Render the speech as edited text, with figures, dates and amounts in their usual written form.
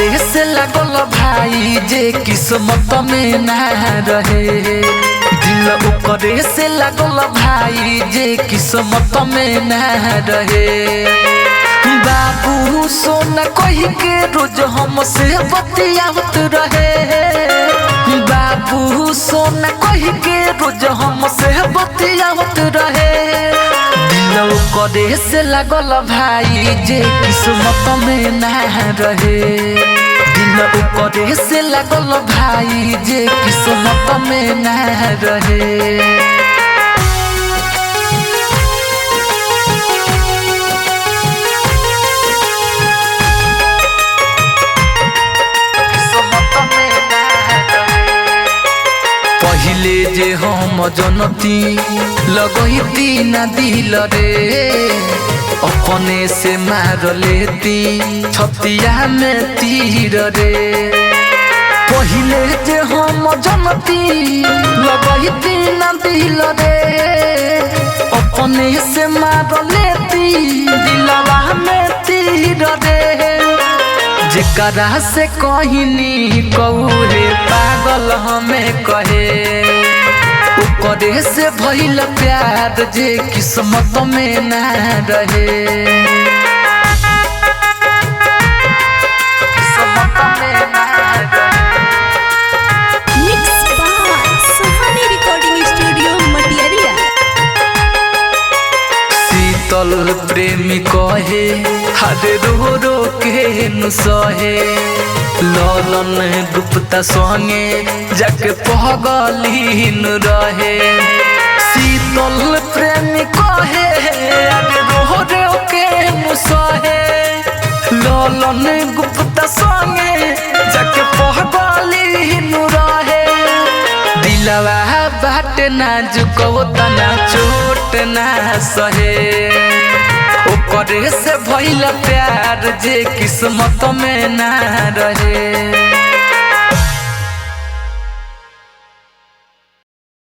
ओकरे से लागल भाई जे किस्मत में ना रहे। दिल ओकरे से लागल भाई जे किस्मत में ना रहे। बाबू सोना कही के रोज हमसे बतियावत रहे। बाबू सोना कही के रोज हमसे बतियावत रहे। दिल ओकरे से लागल भाई जे किस्मत में ना रहे। दिल ओकरे से लागल भाई जे किस्मत में ना रहे। पहिले जे हम जनती लगती ना दिल रे। अपने से मार लेती छतिया में तीर रे। पहिले जे हम जनती लगती ना दिल रे। अपने से मार लेती दिलवा में तीर रे। जेकरा से कहनी कौरे पागल हमें कहे। ओकरे से भइल प्यार जे किस्मत में ना रहे। किस्मत में ना रहे। Mix by Suhani recording studio Matiyaria. Sheetal Premi कहे हरे रो रो के नु सहे। ललन गुप्ता संगे जाके पगलीन रहे। शीतल प्रेमी कहे हरे रो रो के नु सहे। ललन गुप्ता संगे जाके पगलीन रहे। दिलवा बाट नाजुक तना चोट ना सहे। ओकरे से भइल प्यार जे किस्मत में ना रहे।